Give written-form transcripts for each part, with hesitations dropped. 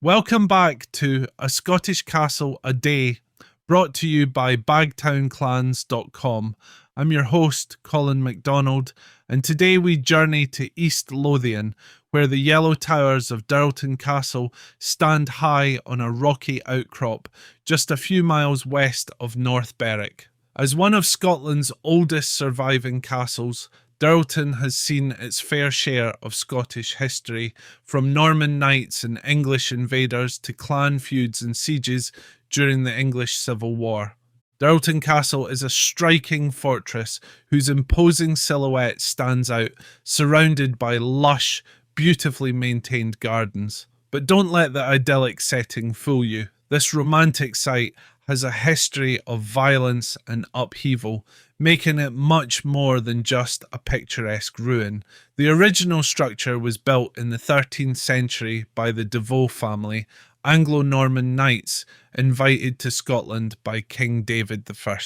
Welcome back to A Scottish Castle a Day, brought to you by bagtownclans.com. I'm your host, Colin MacDonald, and today we journey to East Lothian, where the yellow towers of Dirleton Castle stand high on a rocky outcrop just a few miles west of North Berwick. As one of Scotland's oldest surviving castles, Dirleton has seen its fair share of Scottish history, from Norman knights and English invaders to clan feuds and sieges during the English Civil War. Dirleton Castle is a striking fortress whose imposing silhouette stands out, surrounded by lush, beautifully maintained gardens. But don't let the idyllic setting fool you. This romantic site has a history of violence and upheaval, making it much more than just a picturesque ruin. The original structure was built in the 13th century by the de Vaux family, Anglo-Norman knights invited to Scotland by King David I.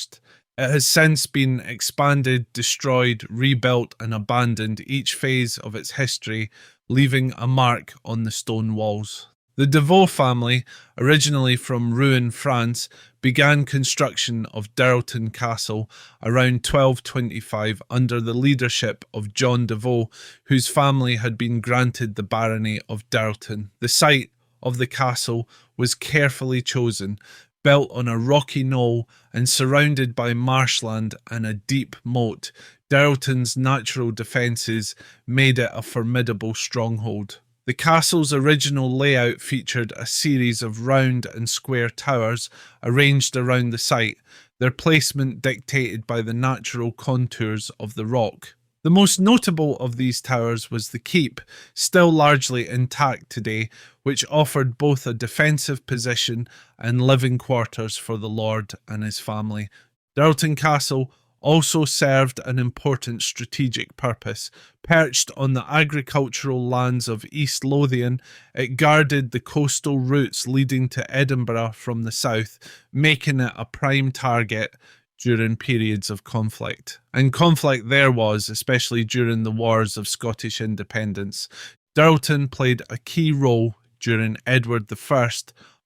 It has since been expanded, destroyed, rebuilt and abandoned, each phase of its history leaving a mark on the stone walls. The de Vaux family, originally from Rouen, France, began construction of Dirleton Castle around 1225 under the leadership of John de Vaux, whose family had been granted the barony of Dirleton. The site of the castle was carefully chosen, built on a rocky knoll and surrounded by marshland and a deep moat. Dirleton's natural defences made it a formidable stronghold. The castle's original layout featured a series of round and square towers arranged around the site, their placement dictated by the natural contours of the rock. The most notable of these towers was the keep, still largely intact today, which offered both a defensive position and living quarters for the lord and his family. Dirleton Castle also served an important strategic purpose. Perched on the agricultural lands of East Lothian, it guarded the coastal routes leading to Edinburgh from the south, making it a prime target during periods of conflict. And conflict there was, especially during the Wars of Scottish Independence. Dirleton played a key role during Edward I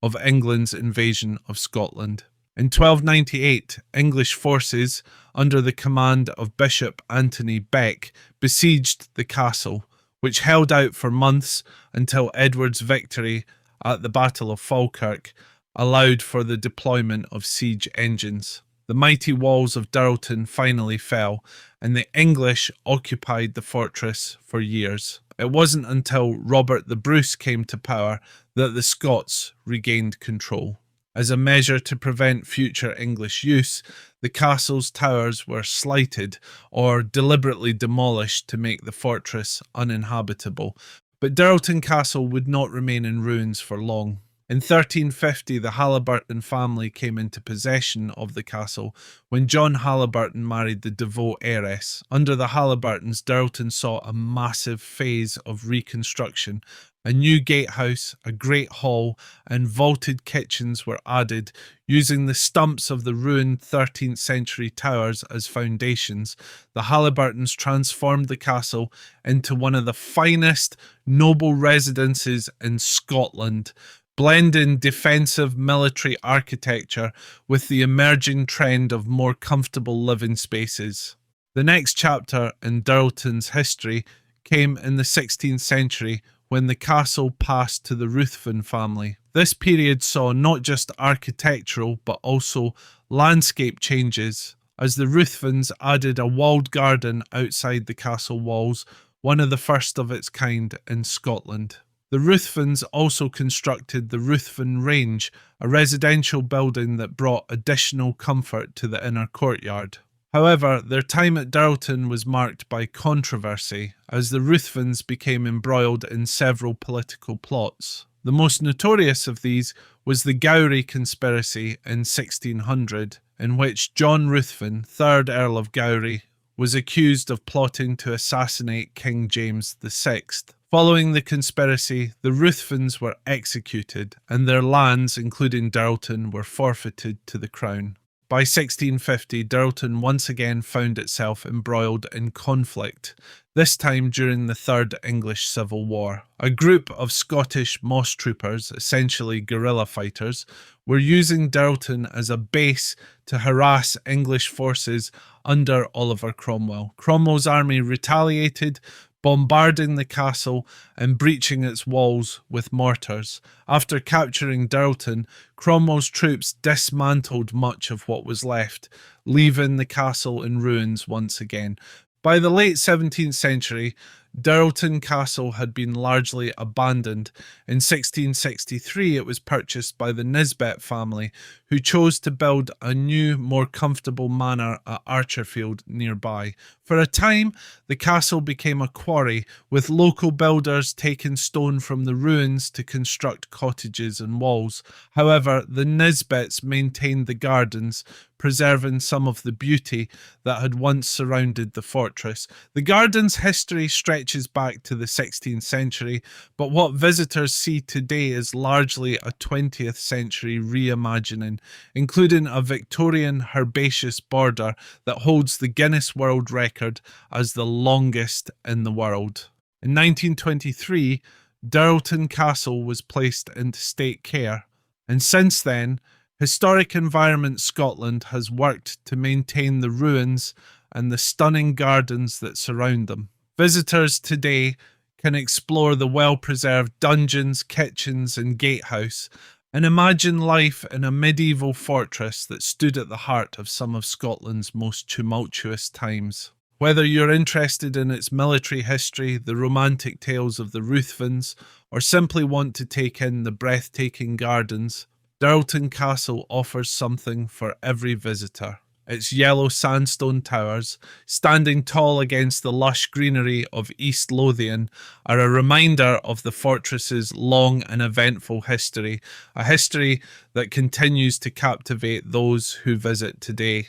of England's invasion of Scotland. In 1298, English forces, under the command of Bishop Anthony Beck, besieged the castle, which held out for months until Edward's victory at the Battle of Falkirk allowed for the deployment of siege engines. The mighty walls of Dirleton finally fell, and the English occupied the fortress for years. It wasn't until Robert the Bruce came to power that the Scots regained control. As a measure to prevent future English use, the castle's towers were slighted or deliberately demolished to make the fortress uninhabitable. But Dirleton Castle would not remain in ruins for long. In 1350, the Haliburton family came into possession of the castle when John Haliburton married the de Vaux heiress. Under the Haliburtons, Dirleton saw a massive phase of reconstruction. A new gatehouse, a great hall, and vaulted kitchens were added, using the stumps of the ruined 13th century towers as foundations. The Haliburtons transformed the castle into one of the finest noble residences in Scotland, blending defensive military architecture with the emerging trend of more comfortable living spaces. The next chapter in Dirleton's history came in the 16th century, when the castle passed to the Ruthven family. This period saw not just architectural but also landscape changes, as the Ruthvens added a walled garden outside the castle walls, one of the first of its kind in Scotland. The Ruthvens also constructed the Ruthven Range, a residential building that brought additional comfort to the inner courtyard. However, their time at Dirleton was marked by controversy, as the Ruthvens became embroiled in several political plots. The most notorious of these was the Gowrie conspiracy in 1600, in which John Ruthven, 3rd Earl of Gowrie, was accused of plotting to assassinate King James VI. Following the conspiracy, the Ruthvens were executed, and their lands, including Dirleton, were forfeited to the crown. By 1650, Dirleton once again found itself embroiled in conflict, this time during the Third English Civil War. A group of Scottish moss troopers, essentially guerrilla fighters, were using Dirleton as a base to harass English forces under Oliver Cromwell. Cromwell's army retaliated, bombarding the castle and breaching its walls with mortars. After capturing Dirleton, Cromwell's troops dismantled much of what was left, leaving the castle in ruins once again. By the late 17th century, Dirleton Castle had been largely abandoned. In 1663, it was purchased by the Nisbet family, who chose to build a new, more comfortable manor at Archerfield nearby. For a time, the castle became a quarry, with local builders taking stone from the ruins to construct cottages and walls. However, the Nisbets maintained the gardens, preserving some of the beauty that had once surrounded the fortress. The garden's history stretches back to the 16th century, but what visitors see today is largely a 20th century reimagining, including a Victorian herbaceous border that holds the Guinness World Record as the longest in the world. In 1923, Dirleton Castle was placed into state care, and since then, Historic Environment Scotland has worked to maintain the ruins and the stunning gardens that surround them. Visitors today can explore the well-preserved dungeons, kitchens and gatehouse and imagine life in a medieval fortress that stood at the heart of some of Scotland's most tumultuous times. Whether you're interested in its military history, the romantic tales of the Ruthvens, or simply want to take in the breathtaking gardens, Dirleton Castle offers something for every visitor. Its yellow sandstone towers, standing tall against the lush greenery of East Lothian, are a reminder of the fortress's long and eventful history, a history that continues to captivate those who visit today.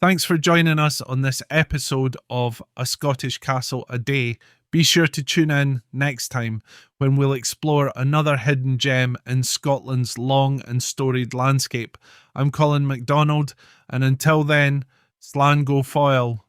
Thanks for joining us on this episode of A Scottish Castle a Day. Be sure to tune in next time when we'll explore another hidden gem in Scotland's long and storied landscape. I'm Colin MacDonald, and until then, Slán go foil.